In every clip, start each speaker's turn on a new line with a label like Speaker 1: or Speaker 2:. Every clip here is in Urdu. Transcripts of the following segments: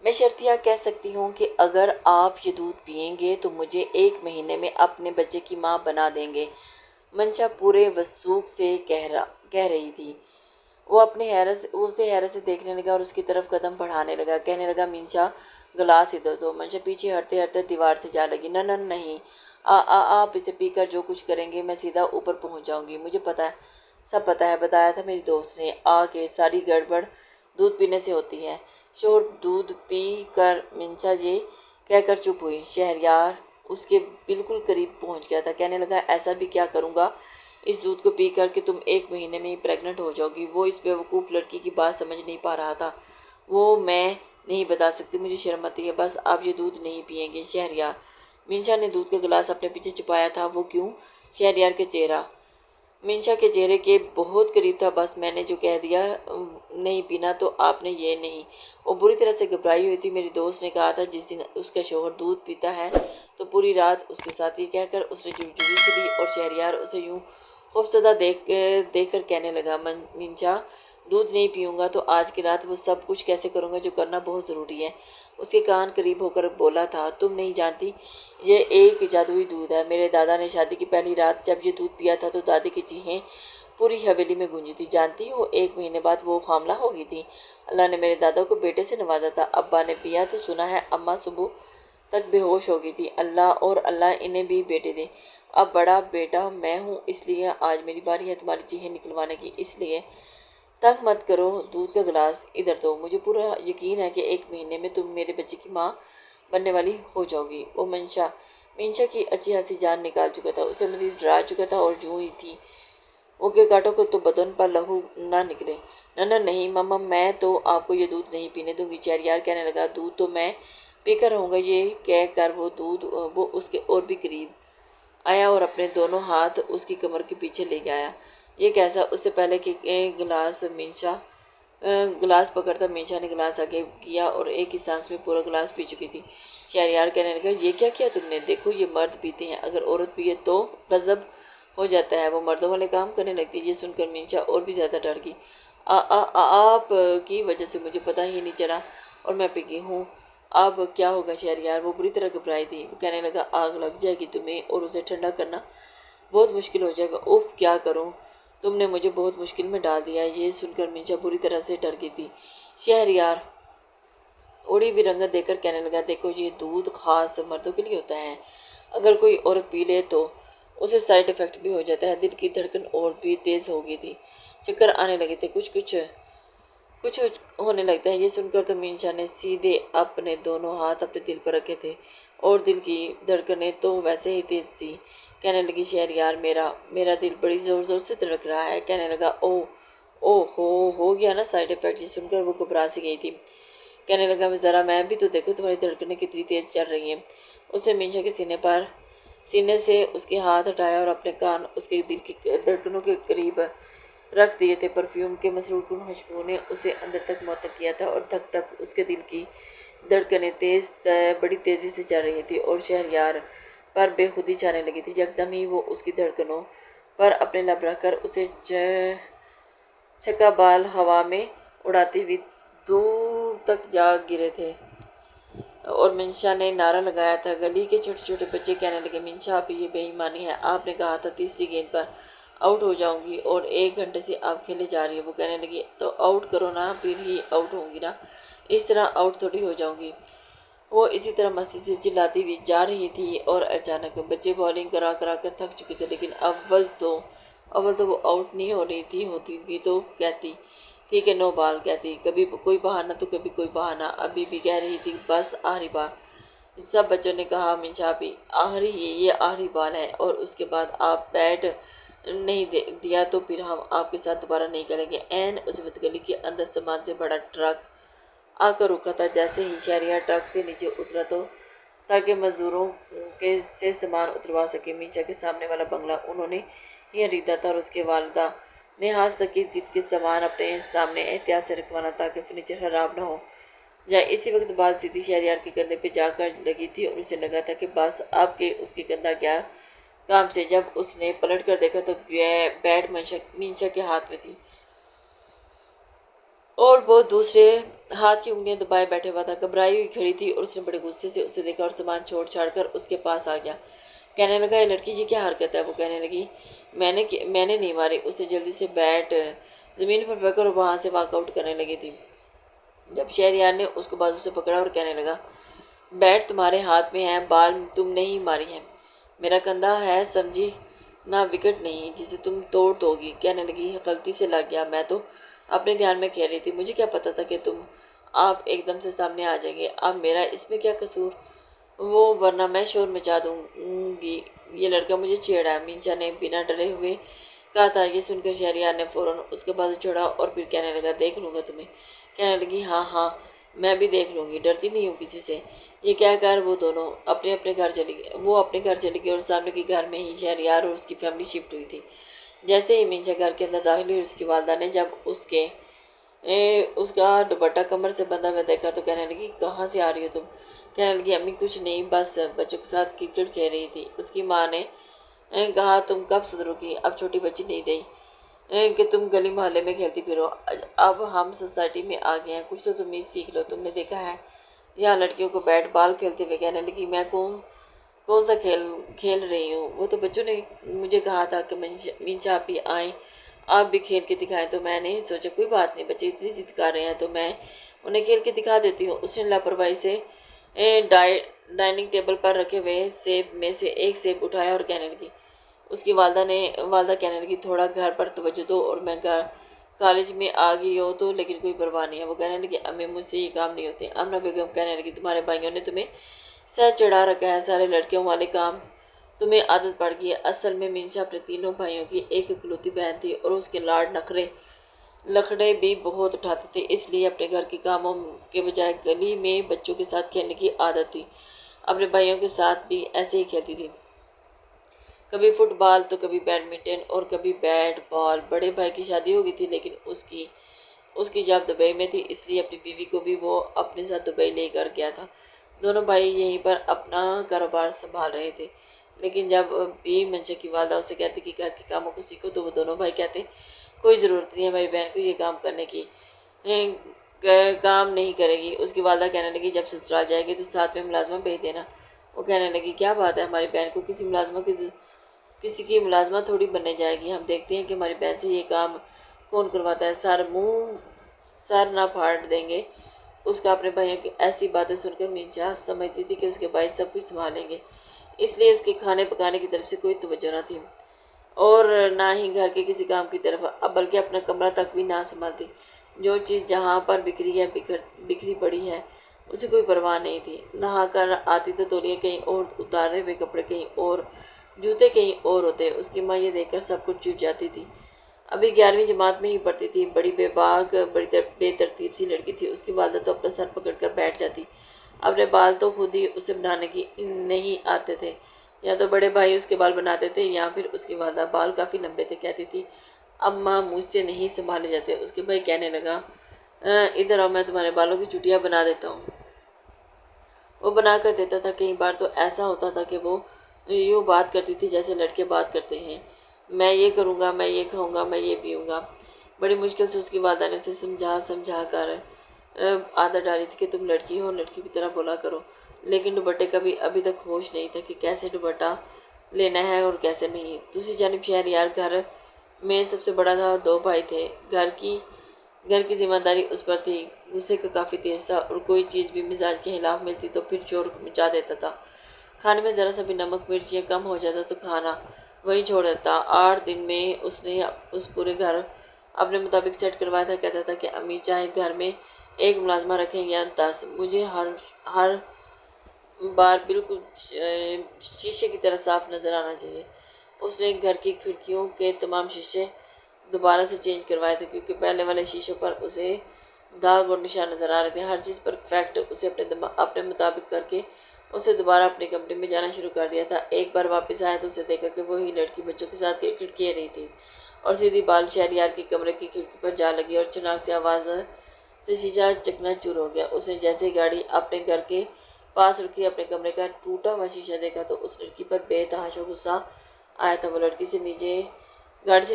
Speaker 1: میں شرطیہ کہہ سکتی ہوں کہ اگر آپ یہ دودھ پئیں گے تو مجھے 1 مہینے میں اپنے بچے کی ماں بنا دیں گے، منشا پورے وثوق سے کہہ رہی تھی۔ وہ اسے حیرت سے دیکھنے لگا اور اس کی طرف قدم بڑھانے لگا، کہنے لگا منشا گلاس ادھر دو۔ منشا پیچھے ہٹتے ہٹتے دیوار سے جا لگی۔ نہ نہیں، آپ اسے پی کر جو کچھ کریں گے میں سیدھا اوپر پہنچ جاؤں گی، مجھے پتا ہے، سب پتا ہے، بتایا تھا میری دوست نے کہ ساری گڑبڑ دودھ پینے سے ہوتی ہے۔ شوہر دودھ پی کر منشا یہ کہہ کر چپ ہوئی۔ شہریار اس کے بالکل قریب پہنچ گیا تھا، کہنے لگا ایسا بھی کیا کروں گا اس دودھ کو پی کر کہ تم 1 مہینے میں ہی پریگننٹ ہو جاؤ گی۔ وہ اس بیوقوف لڑکی کی بات سمجھ نہیں پا رہا تھا۔ وہ میں نہیں بتا سکتی، مجھے شرم آتی ہے، بس آپ یہ دودھ نہیں پئیں گے شہریار۔ منشا نے دودھ کا گلاس اپنے پیچھے چھپایا تھا۔ وہ کیوں؟ شہریار کے چہرہ منشا کے چہرے کے بہت قریب تھا۔ بس میں نے جو کہہ دیا، نہیں پینا تو آپ نے یہ نہیں۔ وہ بری طرح سے گھبرائی ہوئی تھی۔ میری دوست نے کہا تھا جس دن اس کا شوہر دودھ پیتا ہے تو پوری رات اس کے ساتھ، یہ کہہ کر اس نے جڑجڑی سی لی اور شہریار اسے یوں خوفزدہ دیکھ کر کہنے لگا، منشا دودھ نہیں پیوں گا تو آج کی رات وہ سب کچھ کیسے کروں گا جو کرنا بہت ضروری ہے۔ اس کے کان قریب ہو کر بولا تھا، تم نہیں جانتی یہ ایک جادوئی دودھ ہے۔ میرے دادا نے شادی کی پہلی رات جب یہ دودھ پیا تھا تو دادی کی چیخیں پوری حویلی میں گونجی تھی۔ جانتی ہو 1 مہینے بعد وہ حاملہ ہو گئی تھی۔ اللہ نے میرے دادا کو بیٹے سے نوازا تھا۔ ابا نے پیا تو سنا ہے اماں صبح تک بے ہوش ہو گئی تھی۔ اللہ انہیں بھی بیٹے دے۔ اب بڑا بیٹا میں ہوں، اس لیے آج میری باری ہے تمہاری چیخیں نکلوانے کی، اس لیے تنگ مت کرو، دودھ کا گلاس ادھر دو۔ مجھے پورا یقین ہے کہ 1 مہینے میں تم میرے بچے کی ماں بننے والی ہو جاؤ گی۔ وہ منشا کی اچھی خاصی جان نکال چکا تھا، اسے مزید ڈرا چکا تھا اور یوں ہی تھی وہ کہ کاٹوں کو تو بدن پر لہو نہ نکلے۔ نہ نہیں ماما، میں تو آپ کو یہ دودھ نہیں پینے دوں گی۔ شہریار کہنے لگا، دودھ تو میں پی کر رہوں گا۔ یہ کہہ کر وہ اس کے اور بھی قریب آیا اور اپنے دونوں ہاتھ اس کی کمر کے پیچھے لے گیا۔ یہ کیسا؟ اس سے پہلے کہ گلاس پکڑتا منشا نے گلاس آگے کیا اور ایک ہی سانس میں پورا گلاس پی چکی تھی۔ شہریار کہنے لگا، یہ کیا تم نے؟ دیکھو یہ مرد پیتے ہیں، اگر عورت پیے تو غضب ہو جاتا ہے، وہ مردوں والے کام کرنے لگتی ہے۔ یہ سن کر منشا اور بھی زیادہ ڈر گئی۔ آپ کی وجہ سے مجھے پتہ ہی نہیں چلا اور میں پی گئی ہوں۔ اب کیا ہوگا شہریار؟ وہ بری طرح گھبرائی تھی۔ وہ کہنے لگا، آگ لگ جائے گی تمہیں اور اسے ٹھنڈا کرنا بہت مشکل ہو جائے گا۔ اف کیا کروں، تم نے مجھے بہت مشکل میں ڈال دیا ہے۔ یہ سن کر منشا بری طرح سے ڈر گئی تھی۔ شہریار اڑی ہوئی رنگت دے کر کہنے لگا، دیکھو یہ دودھ خاص مردوں کے لیے ہوتا ہے، اگر کوئی عورت پی لے تو اسے سائیڈ ایفیکٹ بھی ہو جاتا ہے۔ دل کی دھڑکن اور بھی تیز ہو گئی تھی، چکر آنے لگے تھے، کچھ ہونے لگتا ہے۔ یہ سن کر تو منشا نے سیدھے اپنے دونوں ہاتھ اپنے دل پر رکھے تھے اور دل کی دھڑکنیں تو ویسے ہی تیز تھی۔ کہنے لگی، شہریار میرا دل بڑی زور سے دھڑک رہا ہے۔ کہنے لگا، ہو گیا نا سائیڈ ایفیکٹ۔ یہ سن کر وہ گھبرا سی گئی تھی۔ کہنے لگا، ذرا میں بھی تو دیکھوں تمہاری دھڑکنیں کتنی تیز چل رہی ہیں۔ اس نے منشا کے سینے سے اس کے ہاتھ ہٹایا اور اپنے کان اس کے دل کی دھڑکنوں کے قریب رکھ دیے تھے۔ پرفیوم کے مسرور کن خوشبو نے اسے اندر تک معطر کیا تھا اور دھک دھک اس کے دل کی دھڑکنیں بڑی تیزی سے چل رہی تھی اور شہریار پر بے خودی چھانے لگی تھی۔ یکدم ہی وہ اس کی دھڑکنوں پر اپنے لب رکھ کر اسے چھکا بال ہوا میں اڑاتی ہوئی دور تک جا گرے تھے اور منشا نے نعرہ لگایا تھا۔ گلی کے چھوٹے چھوٹے بچے کہنے لگے، منشا آپ یہ بے ایمانی ہے، آپ نے کہا تھا 3ری گیند پر آؤٹ ہو جاؤں گی اور 1 گھنٹے سے آپ کھیلے جا رہی ہیں۔ وہ کہنے لگی، تو آؤٹ کرو نا، پھر ہی آؤٹ ہوں گی نا، اس طرح آؤٹ تھوڑی ہو جاؤں گی۔ وہ اسی طرح مستی سے چلاتی ہوئی جا رہی تھی اور اچانک بچے بالنگ کرا کر تھک چکے تھے، لیکن اول تو وہ آؤٹ نہیں ہو رہی تھی، ہوتی تو کہتی تھی کہ نو بال، کہتی کبھی کوئی بہانہ تو کبھی کوئی بہانہ، ابھی بھی کہہ رہی تھی بس آخری بال۔ سب بچوں نے کہا، منشا بھی یہ آخری بال ہے اور اس کے بعد آپ بیٹ نہیں دیا تو پھر ہم آپ کے ساتھ دوبارہ نہیں کریں گے۔ اس وقت گلی کے اندر سامان سے بڑا ٹرک آ کر رکا تھا۔ جیسے ہی شہریار ٹرک سے نیچے اترا تو تاکہ مزدوروں سے سامان اتروا سکے منشا کے سامنے والا بنگلہ انہوں نے ہی خریدا تھا اور اس کے والدہ نے آج تک کے سامان اپنے سامنے احتیاط سے رکھوانا تاکہ فرنیچر خراب نہ ہو جائے۔ اسی وقت بال سیدھی شہریار کے کندھے پہ جا کر لگی تھی اور اسے لگا تھا کہ بس اب کے اس کے کندھا گیا کام سے۔ جب اس نے پلٹ کر دیکھا تو بیٹ منشا کے ہاتھ میں تھی اور وہ دوسرے ہاتھ کی انگلیاں دبائے بیٹھے ہوا تھا، گھبرائی ہوئی کھڑی تھی اور اس نے بڑے غصے سے اسے دیکھا اور سامان چھوڑ چھاڑ کر اس کے پاس آ گیا۔ کہنے لگا، یہ لڑکی جی کیا حرکت ہے؟ وہ کہنے لگی، میں نے نہیں ماری۔ اسے جلدی سے بیٹ زمین پر پھینک کر وہاں سے واک آؤٹ کرنے لگی تھی، جب شہریار نے اس کو بازو سے پکڑا اور کہنے لگا، بیٹ تمہارے ہاتھ میں ہے، بال تم نے ہی ماری ہے، میرا کندھا ہے سمجھی نہ، وکٹ نہیں جسے تم توڑ دو گی۔ کہنے لگی، غلطی سے لگ گیا، میں تو اپنے دھیان میں کہہ رہی تھی، مجھے کیا پتا تھا کہ آپ ایک دم سے سامنے آ جائیں گے، اب میرا اس میں کیا قصور؟ ورنہ میں شور مچا دوں گی، یہ لڑکا مجھے چھیڑا ہے، مینشا نے بنا ڈرے ہوئے کہا تھا۔ یہ سن کر شہریار نے فوراً اس کے بازو چھوڑا اور پھر کہنے لگا، دیکھ لوں گا تمہیں۔ کہنے لگی، ہاں ہاں میں بھی دیکھ لوں گی، ڈرتی نہیں ہوں کسی سے۔ یہ کہہ کر وہ دونوں اپنے گھر چلی گئی، اور سامنے کے گھر میں ہی شہریار اور اس کی فیملی شفٹ ہوئی تھی۔ جیسے ہی مینشا گھر کے اندر داخل ہوئی، اس کی والدہ نے جب اس کا دوپٹہ کمر سے بندھا ہوا دیکھا تو کہنے لگی، کہاں سے آ رہی ہو تم؟ کہنے لگی، امی کچھ نہیں، بس بچوں کے ساتھ کرکٹ کھیل رہی تھی۔ اس کی ماں نے کہا، تم کب سدھرو گی؟ اب چھوٹی بچی نہیں رہی کہ تم گلی محلے میں کھیلتی پھرو، اب ہم سوسائٹی میں آ گئے ہیں، کچھ تو تم ہی سیکھ لو، تم نے دیکھا ہے یہاں لڑکیوں کو بیٹ بال کھیلتے ہوئے؟ کہنے لگی، میں کون سا کھیل رہی ہوں؟ وہ تو بچوں نے مجھے کہا تھا کہ مینشا آپ ہی آئیں، آپ بھی کھیل کے دکھائیں، تو میں نے سوچا کوئی بات نہیں، بچے اتنی ضد کر رہے ہیں تو میں انہیں کھیل کے دکھا دیتی ہوں۔ اس نے لاپرواہی سے ڈائننگ ٹیبل پر رکھے ہوئے سیب میں سے ایک سیب اٹھایا اور کہنے لگی، اس کی والدہ کہنے لگی، تھوڑا گھر پر توجہ دو، اور میں کالج میں آ گئی ہو تو لیکن کوئی پرواہ نہیں ہے۔ وہ کہنے لگی، امی مجھ سے یہ کام نہیں ہوتے۔ آمنہ بیگم کہنے لگی، تمہارے بھائیوں نے تمہیں سر چڑھا رکھا ہے، سارے لڑکیوں والے کام تمہیں عادت پڑ گئی ہے۔ اصل میں مینشا اپنے تینوں بھائیوں کی ایک اکلوتی بہن تھی اور اس کے لاڈ لکھڑے بھی بہت اٹھاتے تھے، اس لیے اپنے گھر کے کاموں کے بجائے گلی میں بچوں کے ساتھ کھیلنے کی عادت تھی۔ اپنے بھائیوں کے ساتھ بھی ایسے ہی کھیلتی تھی، کبھی فٹ بال تو کبھی بیڈمنٹن اور کبھی بیٹ بال۔ بڑے بھائی کی شادی ہو گئی تھی، لیکن اس کی جاب دبئی میں تھی، اس لیے اپنی بیوی کو بھی وہ اپنے ساتھ دبئی لے کر گیا تھا۔ دونوں بھائی یہیں پر اپنا کاروبار سنبھال رہے تھے، لیکن جب بھی منشا کی والدہ اسے کہتی کہ گھر کے کاموں کو سیکھو تو وہ دونوں بھائی کہتے، کوئی ضرورت نہیں ہے ہماری بہن کو یہ کام کرنے کی، کام نہیں کرے گی۔ اس کی والدہ کہنے لگی، جب سسرال جائے گی تو ساتھ میں ملازمہ بھیج دینا۔ وہ کہنے لگی، کیا بات ہے، ہماری بہن کو کسی کی ملازمہ تھوڑی بننے جائے گی، ہم دیکھتے ہیں کہ ہماری بہن سے یہ کام کون کرواتا ہے، سر نہ پھاڑ دیں گے اس کا۔ اپنے بھائیوں کی ایسی باتیں سن کر مینشا سمجھتی تھی کہ اس کے بھائی سب کچھ سنبھالیں گے، اس لیے اس کے کھانے پکانے کی طرف سے کوئی توجہ نہ تھی اور نہ ہی گھر کے کسی کام کی طرف، بلکہ اپنا کمرہ تک بھی نہ سنبھالتی۔ جو چیز جہاں پر بکھری پڑی ہے اسے کوئی پرواہ نہیں تھی۔ نہا کر آتی تو تولیے کہیں اور، اتارے ہوئے کپڑے کہیں اور، جوتے کہیں اور ہوتے۔ اس کی ماں یہ دیکھ کر سب کچھ چٹ جاتی تھی۔ ابھی 11ویں جماعت میں ہی پڑھتی تھی، بڑی بے باک، بڑی بے ترتیب سی لڑکی تھی۔ اس کی والدہ تو اپنا سر پکڑ کر بیٹھ جاتی، اپنے بال تو خود ہی اسے بنانے کی نہیں آتے تھے، یا تو بڑے بھائی اس کے بال بناتے تھے یا پھر اس کی والدہ۔ بال کافی لمبے تھے، کہتی تھی، اماں مجھ سے نہیں سنبھالے جاتے۔ اس کے بھائی کہنے لگا، ادھر آؤ، میں تمہارے بالوں کی چٹیاں بنا دیتا ہوں۔ وہ بنا کر دیتا تھا، کئی بار تو ایسا ہوتا تھا کہ وہ یوں بات کرتی تھی جیسے لڑکے بات کرتے ہیں، میں یہ کروں گا، میں یہ کھاؤں گا، میں یہ پیوں گا۔ بڑی مشکل سے اس کی والدہ نے اسے سمجھا کر عادت ڈالی تھی کہ تم لڑکی ہو، لڑکی کی طرح بولا کرو، لیکن دوپٹے کا بھی ابھی تک ہوش نہیں تھا کہ کیسے دوپٹہ لینا ہے اور کیسے نہیں۔ دوسری جانب شہریار گھر میں سب سے بڑا تھا، 2 بھائی تھے، گھر کی ذمہ داری اس پر تھی۔ غصے کا کافی تیز تھا اور کوئی چیز بھی مزاج کے خلاف ملتی تو پھر شور مچا دیتا تھا۔ کھانے میں ذرا سا بھی نمک مرچ یا کم ہو جاتا تو کھانا وہیں چھوڑ دیتا۔ 8 دن میں اس نے پورے گھر اپنے مطابق سیٹ کروایا تھا۔ کہتا تھا کہ امی چاہے گھر میں 1 ملازمہ رکھیں یا 10، مجھے ہر بار بالکل شیشے کی طرح صاف نظر آنا چاہیے۔ اس نے گھر کی کھڑکیوں کے تمام شیشے دوبارہ سے چینج کروائے تھے، کیونکہ پہلے والے شیشوں پر اسے داغ اور نشان نظر آ رہے تھے۔ ہر چیز پرفیکٹ اسے اپنے مطابق کر کے اسے دوبارہ اپنے کمرے میں جانا شروع کر دیا تھا۔ ایک بار واپس آیا تو اسے دیکھا کہ وہی لڑکی بچوں کے ساتھ کرکٹ کھیل رہی تھی اور سیدھی بال شہریار کے کمرے کی کھڑکی پر جا لگی اور چناک سے آواز سے شیشہ چکنا چور ہو گیا۔ اس نے جیسے ہی گاڑی اپنے گھر کے پاس رکھی، اپنے کمرے کا ٹوٹا ہوا شیشہ دیکھا تو اس لڑکی پر بے تحاشا غصہ آیا تھا۔ وہ گاڑی سے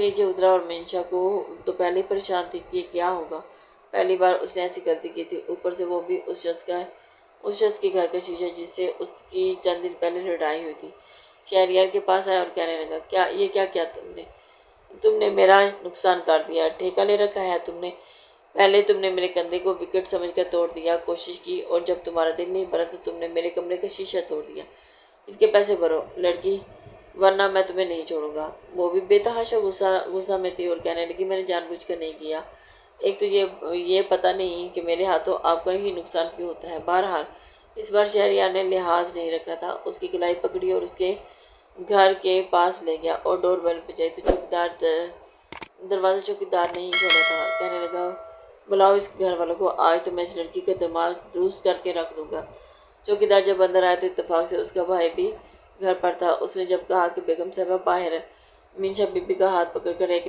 Speaker 1: نیچے اترا اور منشا کو تو پہلے پریشان تھی کہ کیا ہوگا، پہلی بار اس نے ایسی غلطی کی تھی، اوپر سے وہ بھی اس شخص کے گھر کا شیشہ جس سے اس کی چند دن پہلے لڑائی ہوئی تھی۔ شہریار کے پاس آیا اور کہنے لگا، یہ کیا کیا تم نے میرا نقصان کر دیا، ٹھیکہ لے رکھا ہے تم نے۔ پہلے تم نے میرے کندھے کو وکٹ سمجھ کر توڑ دیا کوشش کی، اور جب تمہارا دل نہیں بھرا تو تم نے میرے کمرے کا شیشہ توڑ دیا۔ اس کے پیسے بھرو لڑکی، ورنہ میں تمہیں نہیں چھوڑوں گا۔ وہ بھی بے تحاشا غصہ میں تھی اور کہنے لگی، میں نے جان بوجھ کر نہیں کیا، ایک تو یہ پتہ نہیں کہ میرے ہاتھوں آپ کا ہی نقصان کیوں ہوتا ہے۔ بہرحال اس بار شہریار نے لحاظ نہیں رکھا تھا، اس کی کلائی پکڑی اور اس کے گھر کے پاس لے گیا اور ڈور بیل بجائی تو دروازہ چوکیدار نہیں کھولا تھا۔ کہنے لگا، بلاؤ اس گھر والوں کو، آج تو میں اس لڑکی کا دماغ دوست کر کے رکھ دوں گا۔ چوکیدار جب اندر آیا تو اتفاق سے اس کا بھائی بھی گھر پر تھا۔ اس نے جب کہا کہ بیگم صاحبہ باہر، منشا بی بی کا ہاتھ پکڑ کر ایک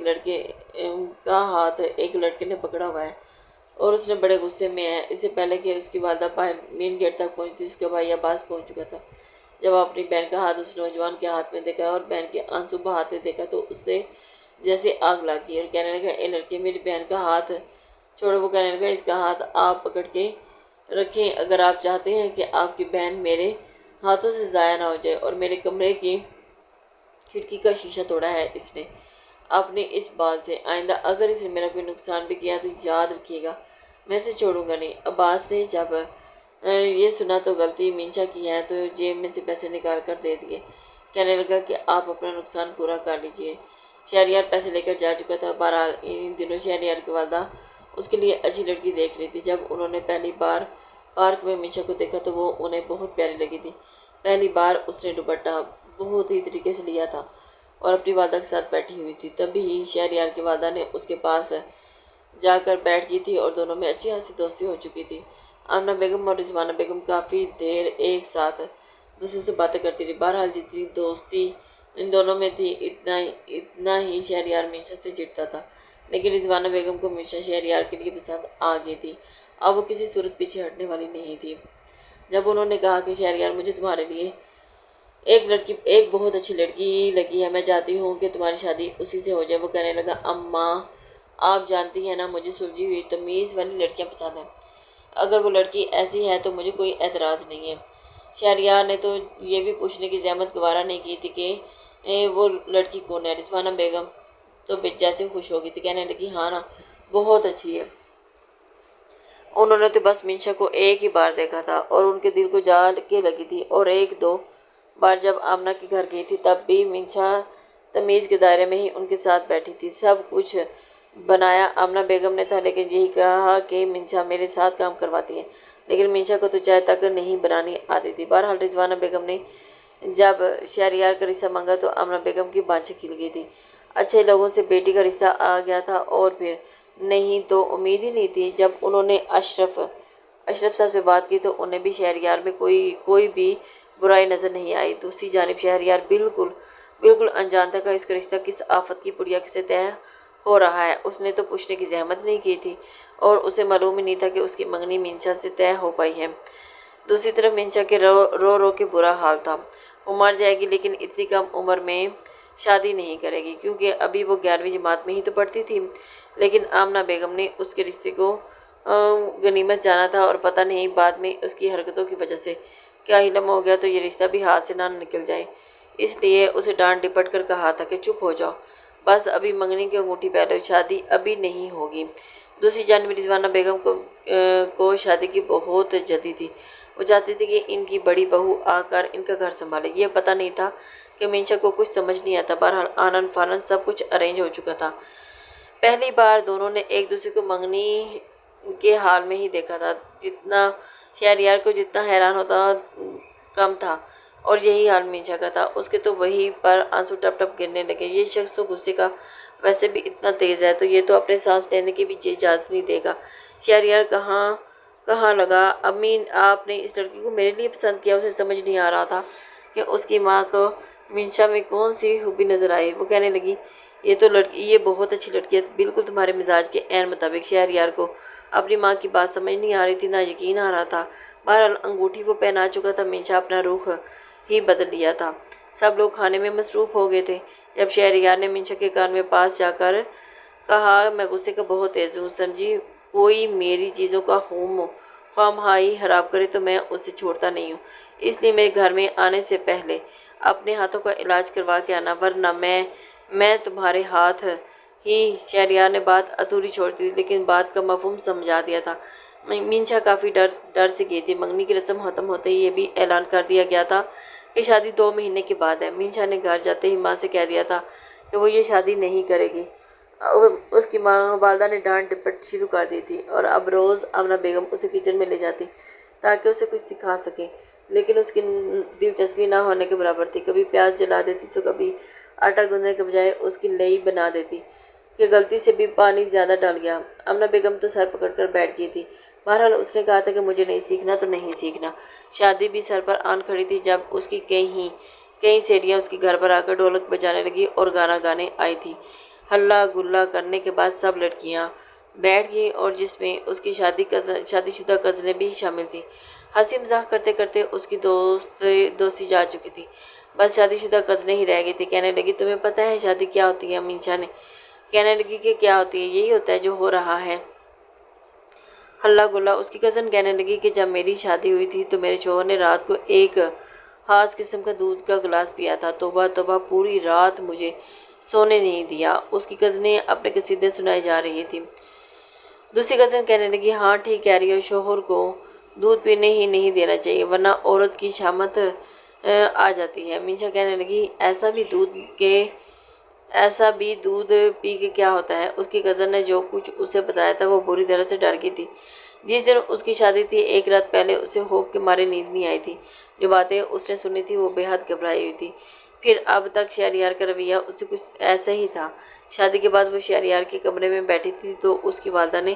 Speaker 1: لڑکے نے پکڑا ہوا ہے اور اس نے بڑے غصے میں ہے۔ اس سے پہلے کہ اس کی والدہ باہر مین گیٹ تک پہنچتی، اس کا بھائی عباس پہنچ چکا تھا۔ جب اپنی بہن کا ہاتھ اس نوجوان کے ہاتھ میں دیکھا اور بہن کے آنسو بہاتے دیکھا تو اس سے جیسے آگ لگ گئی اور کہنے لگا، اے لڑکے، میری بہن کا ہاتھ چھوڑو۔ وہ کہنے لگا، اس کا ہاتھ آپ پکڑ کے رکھیں، اگر آپ چاہتے ہیں کہ آپ کی بہن میرے ہاتھوں سے ضائع نہ ہو جائے، اور میرے کمرے کی کھڑکی کا شیشہ توڑا ہے اس نے اپنے اس بال سے، آئندہ اگر اس نے میرا کوئی نقصان بھی کیا تو یاد رکھیے گا، میں اسے چھوڑوں گا نہیں۔ عباس نے جب یہ سنا تو غلطی منشا کی ہے تو جیب میں سے پیسے نکال کر دے دیے۔ کہنے لگا کہ آپ اپنا نقصان پورا کر لیجئے۔ شہریار پیسے لے کر جا چکا تھا۔ بہرحال ان دنوں شہریار کی والدہ اس کے لیے اچھی لڑکی دیکھ رہی تھی۔ جب انہوں نے پہلی بار پارک میں منشا کو دیکھا تو وہ انہیں بہت پیاری لگی تھی۔ پہلی بار اس نے دوپٹہ بہت ہی طریقے سے لیا تھا اور اپنی والدہ کے ساتھ بیٹھی ہوئی تھی۔ تبھی شہریار کی والدہ نے اس کے پاس جا کر بیٹھ گئی تھی اور دونوں میں اچھی خاصی دوستی ہو چکی تھی۔ آمنہ بیگم اور رضوانہ بیگم کافی دیر ایک ساتھ دوسرے سے باتیں کرتی رہی۔ بہرحال جتنی دوستی ان دونوں میں تھی اتنا ہی شہریار منشا سے چڑھتا تھا، لیکن رضوانہ بیگم کو منشا شہریار کے لیے پسند آ گئی تھی۔ اب وہ کسی صورت پیچھے ہٹنے والی نہیں تھی۔ جب انہوں نے کہا کہ شہریار، مجھے تمہارے لیے ایک بہت اچھی لڑکی لگی ہے، میں چاہتی ہوں کہ تمہاری شادی اسی سے ہو جائے۔ وہ کہنے لگا، اماں آپ جانتی ہیں نا، مجھے سلجھی ہوئی تمیز والی لڑکیاں پسند ہیں، اگر وہ لڑکی ایسی ہے تو مجھے کوئی اعتراض نہیں ہے۔ شہریار نے تو یہ بھی پوچھنے کی زحمت گوارا نہیں کی تھی کہ وہ لڑکی کون ہے۔ رضوانہ بیگم تو جیسے خوش ہو گئی تھی، کہنے لگی، ہاں نا، بہت اچھی ہے۔ انہوں نے تو بس منشا کو ایک ہی بار دیکھا تھا اور ان کے دل کو جا کے لگی تھی، اور ایک دو بار جب آمنہ کے گھر گئی تھی تب بھی منشا تمیز کے دائرے میں ہی ان کے ساتھ بیٹھی تھی۔ سب کچھ بنایا آمنہ بیگم نے تھا، لیکن یہی کہا کہ منشا میرے ساتھ کام کرواتی ہے، لیکن منشا کو تو چائے تک نہیں بنانی آتی تھی۔ بہرحال رضوانہ بیگم نے جب شہریار کا رشتہ مانگا تو آمنہ بیگم کی بانچیں کھل گئی تھی۔ اچھے لوگوں سے بیٹی کا رشتہ آ گیا تھا اور پھر نہیں تو امید ہی نہیں تھی۔ جب انہوں نے اشرف صاحب سے بات کی تو انہیں بھی شہریار میں کوئی بھی برائی نظر نہیں آئی۔ دوسری جانب شہریار بالکل انجان تھا کہ اس کا رشتہ کس آفت کی پڑیا سے طے ہو رہا ہے۔ اس نے تو پوچھنے کی زحمت نہیں کی تھی اور اسے معلوم ہی نہیں تھا کہ اس کی منگنی منشا سے طے ہو پائی ہے۔ دوسری طرف منشا کے رو کے برا حال تھا۔ وہ مر جائے گی لیکن اتنی کم عمر میں شادی نہیں کرے گی، کیونکہ ابھی وہ 11ویں جماعت میں ہی تو پڑھتی تھی۔ لیکن آمنہ بیگم نے اس کے رشتے کو غنیمت جانا تھا اور پتہ نہیں بعد میں اس کی حرکتوں کی وجہ سے کیا علم ہو گیا تو یہ رشتہ بھی ہاتھ سے نہ نکل جائے، اس لیے اسے ڈانٹ ڈپٹ کر کہا تھا کہ چپ ہو جاؤ، بس ابھی منگنی کی انگوٹھی پہلو، شادی ابھی نہیں ہوگی۔ دوسری جانب رضوانہ بیگم کو شادی کی بہت جلدی تھی۔ وہ چاہتی تھی کہ ان کی بڑی بہو آ کر ان کا گھر سنبھالے۔ یہ پتہ نہیں تھا کہ منشا کو کچھ سمجھ نہیں آتا۔ بہرحال آنن فانن سب کچھ ارینج ہو چکا تھا۔ پہلی بار دونوں نے ایک دوسرے کو منگنی کے حال میں ہی دیکھا تھا۔ شہریار کو جتنا حیران ہوتا کم تھا، اور یہی حال منشا کا تھا۔ اس کے تو وہیں پر آنسو ٹپ ٹپ گرنے لگے۔ یہ شخص تو غصے کا ویسے بھی اتنا تیز ہے تو یہ تو اپنے سانس لینے کی بھی اجازت نہیں دے گا۔ شہریار کہاں لگا، امی آپ نے اس لڑکی کو میرے لیے پسند کیا۔ اسے سمجھ نہیں آ رہا تھا کہ اس کی ماں کو منشا میں کون سی خوبی نظر آئی۔ وہ کہنے لگی، یہ بہت اچھی لڑکی ہے، بالکل تمہارے مزاج کے عین مطابق۔ شہریار کو اپنی ماں کی بات سمجھ نہیں آ رہی تھی، نہ یقین آ رہا تھا۔ بہرحال انگوٹھی وہ پہنا چکا تھا، منشا اپنا رخ ہی بدل لیا تھا۔ سب لوگ کھانے میں مصروف ہو گئے تھے۔ جب شہریار نے منشا کے کان میں پاس جا کر کہا، میں غصے کا بہت تیز ہوں، سمجھی، کوئی میری چیزوں کا خواہ خراب کرے تو میں اسے چھوڑتا نہیں ہوں، اس لیے میرے گھر میں آنے سے پہلے اپنے ہاتھوں کا علاج کروا کے آنا، ورنہ میں تمہارے ہاتھ ہی۔ شہریار نے بات ادھوری چھوڑ دی تھی، لیکن بات کا مفہوم سمجھا دیا تھا۔ مینشا کافی ڈر سے گئی تھی۔ منگنی کی رسم ختم ہوتے ہی یہ بھی اعلان کر دیا گیا تھا کہ شادی 2 مہینے کے بعد ہے۔ مینشا نے گھر جاتے ہی ماں سے کہہ دیا تھا کہ وہ یہ شادی نہیں کرے گی۔ اس کی ماں والدہ نے ڈانٹ ڈپٹ شروع کر دی تھی اور اب روز آمنہ بیگم اسے کچن میں لے جاتی تاکہ اسے کچھ سکھا سکے، لیکن اس کی دلچسپی نہ ہونے کے برابر تھی۔ کبھی پیاز جلا دیتی تو کبھی آٹا گوندھنے کے بجائے اس کی لئی بنا دیتی کہ غلطی سے بھی پانی زیادہ ڈال گیا۔ آمنہ بیگم تو سر پکڑ کر بیٹھ گئی تھی۔ بہرحال اس نے کہا تھا کہ مجھے نہیں سیکھنا تو نہیں سیکھنا۔ شادی بھی سر پر آن کھڑی تھی جب اس کی کئی سہیلیاں اس کے گھر پر آ کر ڈھولک بجانے لگی اور گانا گانے آئی تھی۔ ہلا گلا کرنے کے بعد سب لڑکیاں بیٹھ گئیں اور جس میں اس کی شادی شدہ کزنیں بھی شامل تھیں۔ ہنسی مذاق کرتے کرتے اس کی دوستی جا چکی تھی، بس شادی شدہ کزنیں ہی رہ گئی تھی۔ کہنے لگی تمہیں پتہ ہے شادی کیا ہوتی ہے؟ مینشا نے کہنے لگی کہ کیا ہوتی ہے؟ یہی ہوتا ہے جو ہو رہا ہے، ہلا گلا۔ اس کی کزن کہنے لگی کہ جب میری شادی ہوئی تھی تو میرے شوہر نے رات کو ایک خاص قسم کا دودھ کا گلاس پیا تھا، توبہ توبہ پوری رات مجھے سونے نہیں دیا۔ اس کی کزنیں اپنے قصیدے سنائی جا رہی تھیں۔ دوسری کزن کہنے لگی ہاں ٹھیک کہہ رہی ہو، شوہر کو دودھ پینے ہی نہیں دینا چاہیے ورنہ عورت کی شامت آ جاتی ہے۔ مینشا کہنے لگی ایسا بھی دودھ پی کے کیا ہوتا ہے؟ اس کی کزن نے جو کچھ اسے بتایا تھا وہ بری طرح سے ڈر گئی تھی۔ جس دن اس کی شادی تھی ایک رات پہلے اسے خوف کے مارے نیند نہیں آئی تھی۔ جو باتیں اس نے سنی تھی وہ بے حد گھبرائی ہوئی تھی۔ پھر اب تک شہریار کا رویہ اسے کچھ ایسا ہی تھا۔ شادی کے بعد وہ شہریار کے کمرے میں بیٹھی تھی تو اس کی والدہ نے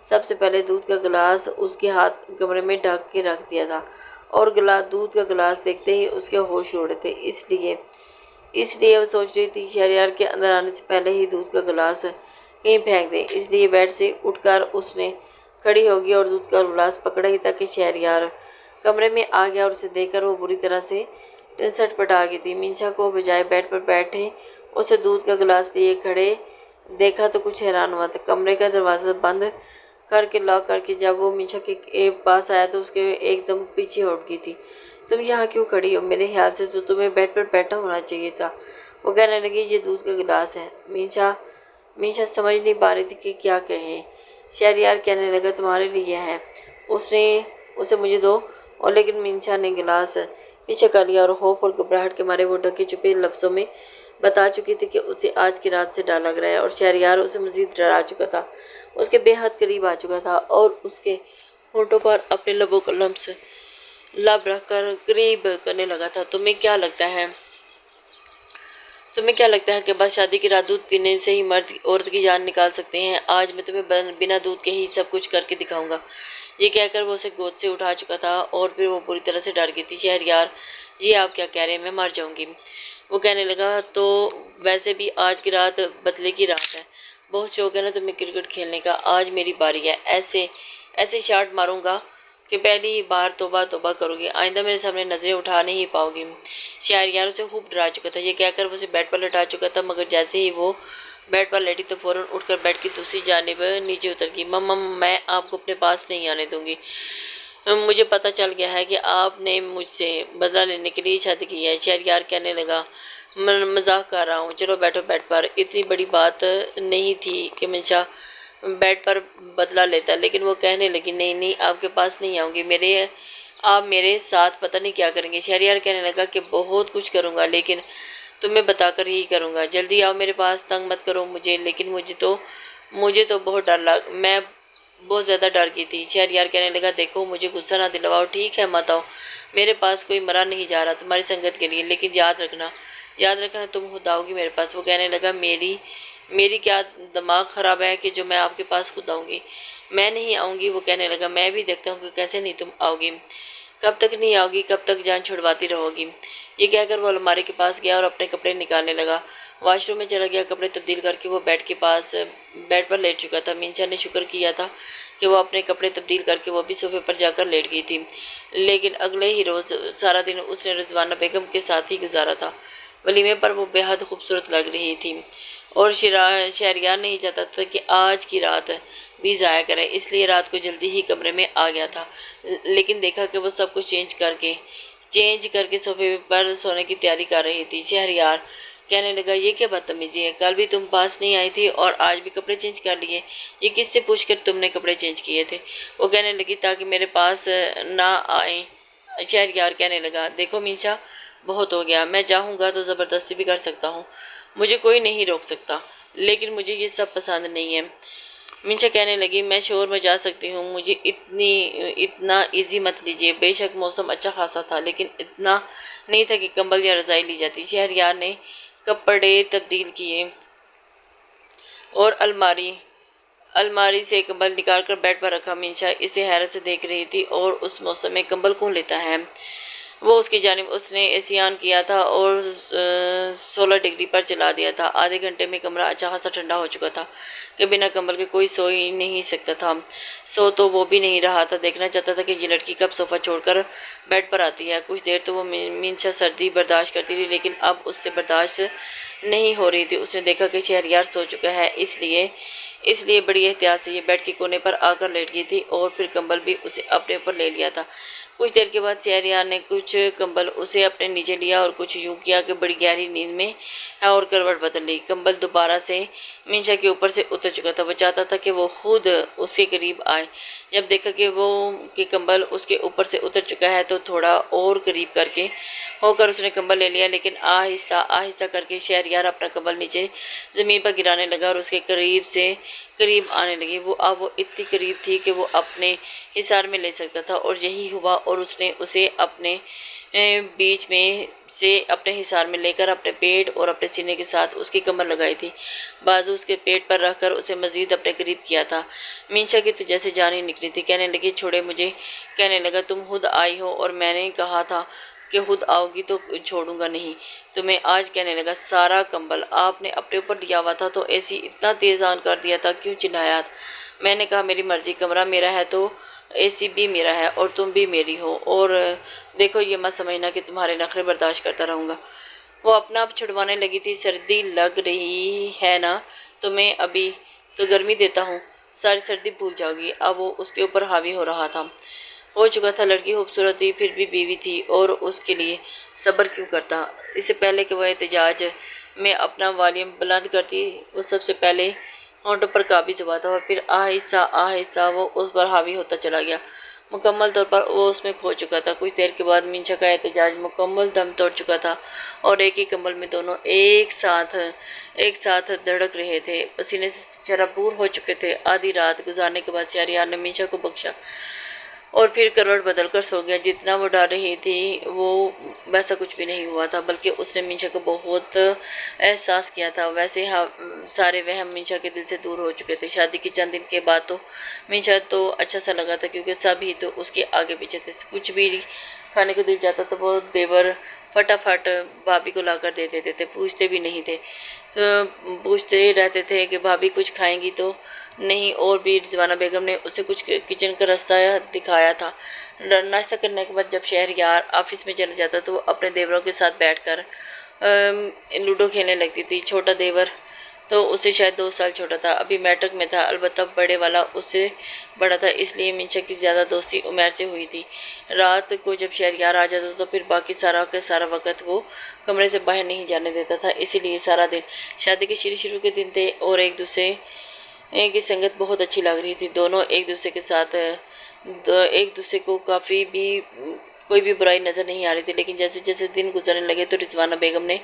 Speaker 1: سب سے پہلے دودھ کا گلاس اس کے ہاتھ کمرے میں ڈھک کے رکھ دیا تھا اور دودھ کا گلاس دیکھتے ہی اس کے ہوش اڑے تھے۔ اس لیے وہ سوچ رہی تھی شہریار کے اندر آنے سے پہلے ہی دودھ کا گلاس کہیں پھینک دے۔ اس لیے بیڈ سے اٹھ کر اس نے کھڑی ہوگی اور دودھ کا گلاس پکڑا ہی تھا کہ شہریار کمرے میں آ گیا اور اسے دیکھ کر وہ بری طرح سے سٹپٹا گئی تھی۔ مینشا کو بجائے بیڈ پر بیٹھے اسے دودھ کا گلاس لیے کھڑے دیکھا تو کچھ حیران ہوا تھا۔ کمرے کا دروازہ بند کر کے لاک کر کے جب وہ مینشا کے پاس آیا تو اس کے ایک دم پیچھے ہٹ گئی تھی۔ تم یہاں کیوں کھڑی ہو؟ میرے خیال سے تو تمہیں بیڈ پر بیٹھا ہونا چاہیے تھا۔ وہ کہنے لگی یہ دودھ کا گلاس ہے۔ مینشا سمجھ نہیں پا رہی تھی کہ کیا کہیں۔ شہریار کہنے لگا تمہارے لیے ہے، اسے مجھے دو۔ اور لیکن مینشا نے گلاس پیچھے کر لیا اور خوف اور گھبراہٹ کے مارے وہ ڈھکے چھپے لفظوں میں بتا چکی تھی کہ اسے آج کی رات سے ڈر لگ رہا ہے اور شہریار اسے مزید ڈرا چکا تھا، اس کے بے حد قریب آ چکا تھا اور اس کے ہونٹوں پر اپنے لبوں کا لب رکھ کر قریب کرنے لگا تھا۔ تمہیں کیا لگتا ہے کہ بس شادی کی رات دودھ پینے سے ہی مرد عورت کی جان نکال سکتے ہیں؟ آج میں تمہیں بنا دودھ کے ہی سب کچھ کر کے دکھاؤں گا۔ یہ کہہ کر وہ اسے گود سے اٹھا چکا تھا اور پھر وہ بری طرح سے ڈر گئی تھی۔ شہریار یہ آپ کیا کہہ رہے ہیں؟ میں مر جاؤں گی۔ وہ کہنے لگا تو ویسے بھی آج کی رات بدلے کی رات ہے، بہت شوق ہے نا تمہیں کرکٹ کھیلنے کا۔ آج میری باری ہے، ایسے شاٹ ماروں گا کہ پہلی ہی بار توبہ توبہ کرو گی، آئندہ میرے سامنے نظریں اٹھا نہیں پاؤ گی۔ شہریار اسے خوب ڈرا چکا تھا۔ یہ کہہ کر وہ اسے بیڈ پر لٹا چکا تھا، مگر جیسے ہی وہ بیڈ پر لیٹی تو فوراً اٹھ کر بیڈ کی دوسری جانب نیچے اتر گئی۔ میں آپ کو اپنے پاس نہیں آنے دوں گی۔ مجھے پتہ چل گیا ہے کہ آپ نے مجھ سے بدلہ لینے کے لیے شادی کی ہے۔ شہریار کہنے لگا مذاق کر رہا ہوں، چلو بیٹھو بیڈ پر۔ اتنی بڑی بات نہیں تھی کہ مینشا بیڈ پر بدلہ لیتا، لیکن وہ کہنے لگی نہیں آپ کے پاس نہیں آؤں گی، آپ میرے ساتھ پتہ نہیں کیا کریں گے۔ شہریار کہنے لگا کہ بہت کچھ کروں گا لیکن تمہیں بتا کر ہی کروں گا، جلدی آؤ میرے پاس، تنگ مت کرو مجھے۔ لیکن مجھے تو بہت میں بہت زیادہ ڈر گئی تھی۔ شہریار کہنے لگا دیکھو مجھے غصہ نہ دلواؤ، ٹھیک ہے مت آؤ، میرے پاس کوئی مرا نہیں جا رہا تمہاری سنگت کے لیے، لیکن یاد رکھنا تم خود آؤ گی میرے پاس۔ وہ کہنے لگا میری کیا دماغ خراب ہے کہ جو میں آپ کے پاس خود آؤں گی؟ میں نہیں آؤں گی۔ وہ کہنے لگا میں بھی دیکھتا ہوں کہ کیسے نہیں تم آؤ گی، کب تک نہیں آؤ گی، کب تک جان چھڑواتی رہو گی۔ یہ کہہ کر وہ الماری کے پاس گیا اور اپنے کپڑے نکالنے لگا، واش روم میں چلا گیا، کپڑے تبدیل کر کے وہ بیڈ پر لیٹ چکا تھا۔ مینشا نے شکر کیا تھا کہ وہ اپنے کپڑے تبدیل کر کے وہ بھی صوفے پر جا کر لیٹ گئی تھی، لیکن اگلے ہی روز سارا دن اس نے رضوانہ بیگم کے ساتھ ہی گزارا تھا۔ ولیمے پر وہ بے حد خوبصورت لگ رہی تھی، اور شہریار نہیں چاہتا تھا کہ آج کی رات بھی ضائع کرے، اس لیے رات کو جلدی ہی کمرے میں آ گیا تھا، لیکن دیکھا کہ وہ سب کچھ چینج کر کے صوفے پر سونے کی تیاری کر رہی تھی۔ شہریار کہنے لگا، یہ کیا بدتمیزی ہے، کل بھی تم پاس نہیں آئی تھی اور آج بھی کپڑے چینج کر لیے، یہ کس سے پوچھ کر تم نے کپڑے چینج کیے تھے؟ وہ کہنے لگی، تاکہ میرے پاس نہ آئیں۔ شہریار کہنے لگا، دیکھو منشا، بہت ہو گیا، میں چاہوں گا تو زبردستی بھی کر سکتا ہوں، مجھے کوئی نہیں روک سکتا، لیکن مجھے یہ سب پسند نہیں ہے۔ منشا کہنے لگی، میں شور مچا سکتی ہوں، مجھے اتنا ایزی مت لیجیے، بے شک موسم اچھا خاصا تھا، لیکن اتنا نہیں تھا کہ کمبل یا رضائی لی جاتی۔ شہریار نے کپڑے تبدیل کیے اور الماری سے کمبل نکال کر بیڈ پر رکھا۔ منشا اسے حیرت سے دیکھ رہی تھی، اور اس موسم میں کمبل کون لیتا ہے؟ وہ اس کی جانب اس نے اے سی آن کیا تھا اور 16 ڈگری پر چلا دیا تھا۔ آدھے گھنٹے میں کمرہ اچھا خاصا ٹھنڈا ہو چکا تھا کہ بنا کمبل کے کوئی سو ہی نہیں سکتا تھا۔ سو تو وہ بھی نہیں رہا تھا، دیکھنا چاہتا تھا کہ یہ لڑکی کب صوفہ چھوڑ کر بیڈ پر آتی ہے۔ کچھ دیر تو وہ منشا سردی برداشت کرتی رہی، لیکن اب اس سے برداشت نہیں ہو رہی تھی۔ اس نے دیکھا کہ شہریار سو چکا ہے، اس لیے بڑی احتیاط سے یہ بیڈ کے کونے پر آ کر لیٹ گئی تھی، اور پھر کمبل بھی اسے اپنے اوپر لے لیا تھا۔ کچھ دیر کے بعد شہریار نے کچھ کمبل اسے اپنے نیچے لیا اور کچھ یوں کیا کہ بڑی گہری نیند میں ہے اور کروٹ بدل لی۔ کمبل دوبارہ سے منشا کے اوپر سے اتر چکا تھا۔ وہ چاہتا تھا کہ وہ خود اس کے قریب آئے۔ جب دیکھا کہ کمبل اس کے اوپر سے اتر چکا ہے تو تھوڑا اور قریب ہو کر اس نے کمبل لے لیا، لیکن آہستہ آہستہ کر کے شہریار اپنا کمبل نیچے زمین پر گرانے لگا اور اس کے قریب سے قریب آنے لگی۔ اب وہ اتنی قریب تھی کہ وہ اپنے حصار میں لے سکتا تھا، اور یہی ہوا، اور اس نے اسے اپنے بیچ میں سے اپنے حصار میں لے کر اپنے پیٹ اور اپنے سینے کے ساتھ اس کی کمر لگائی تھی، بازو اس کے پیٹ پر رکھ کر اسے مزید اپنے قریب کیا تھا۔ منشا کی تو جیسے جان ہی نکلی تھی، کہنے لگی، چھوڑے مجھے۔ کہنے لگا، تم خود آئی ہو اور میں نے کہا تھا کہ خود آؤ گی تو چھوڑوں گا نہیں تمہیں آج۔ کہنے لگا، سارا کمبل آپ نے اپنے اوپر لیا ہوا تھا تو ایسی اتنا تیز آن کر دیا تھا، کیوں چلایا تھا؟ میں نے کہا میری مرضی، کمرہ میرا ہے تو اے سی بھی میرا ہے اور تم بھی میری ہو، اور دیکھو یہ مت سمجھنا کہ تمہارے نخرے برداشت کرتا رہوں گا۔ وہ اپنا آپ چھڑوانے لگی تھی۔ سردی لگ رہی ہے نا تمہیں؟ ابھی تو گرمی دیتا ہوں، ساری سردی بھول جاؤ گی۔ اب وہ اس کے اوپر حاوی ہو چکا تھا۔ لڑکی خوبصورت تھی، پھر بھی بیوی تھی، اور اس کے لیے صبر کیوں کرتا؟ اس سے پہلے کہ وہ احتجاج میں اپنا والیوم بلند کرتی، وہ سب سے پہلے ہونٹوں پر قابض ہوا تھا، اور پھر آہستہ آہستہ وہ اس پر حاوی ہوتا چلا گیا۔ مکمل طور پر وہ اس میں کھو چکا تھا۔ کچھ دیر کے بعد منشا کا احتجاج مکمل دم توڑ چکا تھا، اور ایک ہی کمبل میں دونوں ایک ساتھ دھڑک رہے تھے، پسینے سے شرابور ہو چکے تھے۔ آدھی رات گزارنے کے بعد شہریار نے منشا کو بخشا اور پھر کروٹ بدل کر سو گیا۔ جتنا وہ ڈر رہی تھی وہ ویسا کچھ بھی نہیں ہوا تھا، بلکہ اس نے منشا کو بہت احساس کیا تھا۔ ویسے سارے وہم منشا کے دل سے دور ہو چکے تھے۔ شادی کے چند دن کے بعد تو منشا تو اچھا سا لگا تھا، کیونکہ سب ہی تو اس کے آگے پیچھے تھے۔ کچھ بھی کھانے کو دل جاتا تو وہ دیور فٹافٹ بھابھی کو لا کر دے دیتے تھے، پوچھتے بھی نہیں تھے، پوچھتے رہتے تھے کہ بھابھی کچھ کھائیں گی تو نہیں۔ اور بھی رضوانہ بیگم نے اسے کچھ کچن کا راستہ دکھایا تھا۔ ناشتہ کرنے کے بعد جب شہریار آفس میں چلا جاتا تو وہ اپنے دیوروں کے ساتھ بیٹھ کر لوڈو کھیلنے لگتی تھی۔ چھوٹا دیور تو اسے شاید 2 سال چھوٹا تھا، ابھی میٹرک میں تھا، البتہ بڑے والا اس سے بڑا تھا، اس لیے منشا کی زیادہ دوستی عمیر سے ہوئی تھی۔ رات کو جب شہریار آ جاتا تو پھر باقی سارا وقت وہ کمرے سے باہر نہیں جانے دیتا تھا، اسی لیے سارا دن شادی کے شروع کے دن تھے، اور ایک دوسرے کی سنگت بہت اچھی لگ رہی تھی۔ دونوں ایک دوسرے کو کافی بھی کوئی بھی برائی نظر نہیں آ رہی تھی، لیکن جیسے جیسے دن گزرنے لگے تو رضوانہ بیگم نے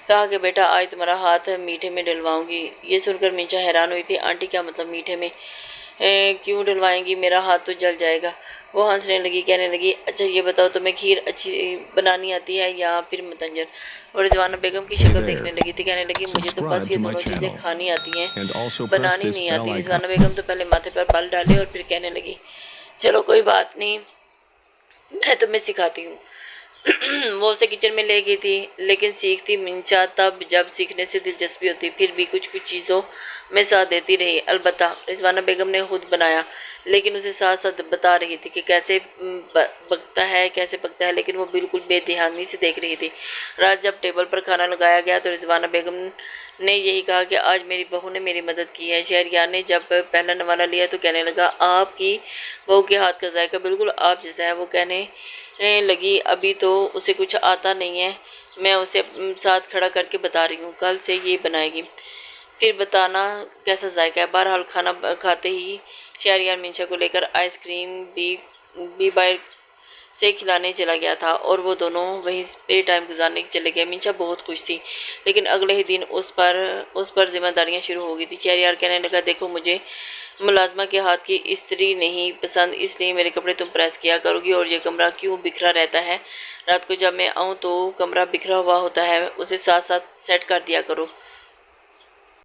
Speaker 1: کہا کہ بیٹا آج تمہارا ہاتھ میٹھے میں ڈلواؤں گی۔ یہ سن کر منشا حیران ہوئی تھی، آنٹی کیا مطلب میٹھے میں کیوں ڈلوائیں گی؟ میرا ہاتھ تو جل جائے گا۔ وہ ہنسنے لگی، کہنے لگی، اچھا یہ بتاؤ تمہیں کھیر اچھی بنانی آتی ہے یا پھر متنجر؟ اور رضوانہ بیگم کی شکل دیکھنے لگی تھی، کہنے لگی، مجھے تو بس یہ دونوں چیزیں کھانی آتی ہیں، بنانی نہیں آتی۔ رضوانہ بیگم تو پہلے ماتھے پر بل ڈالے اور پھر کہنے لگی، چلو کوئی بات نہیں، میں تمہیں سکھاتی ہوں۔ وہ اسے کچن میں لے گئی تھی، لیکن سیکھتی منشا تب جب سیکھنے سے دلچسپی ہوتی، پھر بھی کچھ چیزوں میں ساتھ دیتی رہی۔ البتہ رضوانہ بیگم نے خود بنایا، لیکن اسے ساتھ ساتھ بتا رہی تھی کہ کیسے پکتا ہے، لیکن وہ بالکل بے دھیانی سے دیکھ رہی تھی۔ رات جب ٹیبل پر کھانا لگایا گیا تو رضوانہ بیگم نے یہی کہا کہ آج میری بہو نے میری مدد کی ہے۔ شہریار نے جب پہلا نوالہ لیا تو کہنے لگا، آپ کی بہو کے ہاتھ کا ذائقہ بالکل آپ جیسا ہے۔ وہ کہنے لگی، ابھی تو اسے کچھ آتا نہیں ہے، میں اسے ساتھ کھڑا کر کے بتا رہی ہوں، کل سے یہ بنائے گی، پھر بتانا کیسا ذائقہ ہے۔ بہرحال کھانا کھاتے ہی شہریار منشا کو لے کر آئس کریم بی بائر سے کھلانے چلا گیا تھا اور وہ دونوں وہیں پہ ٹائم گزارنے چلے گئے۔ منشا بہت خوش تھی، لیکن اگلے ہی دن اس پر ذمہ داریاں شروع ہو گئی تھی۔ شہریار کہنے لگا، دیکھو مجھے ملازمہ کے ہاتھ کی استری نہیں پسند، اس لیے میرے کپڑے تم پریس کیا کرو گی، اور یہ کمرہ کیوں بکھرا رہتا ہے، رات کو جب میں آؤں تو کمرہ بکھرا ہوا ہوتا ہے، اسے ساتھ ساتھ سیٹ کر دیا کرو۔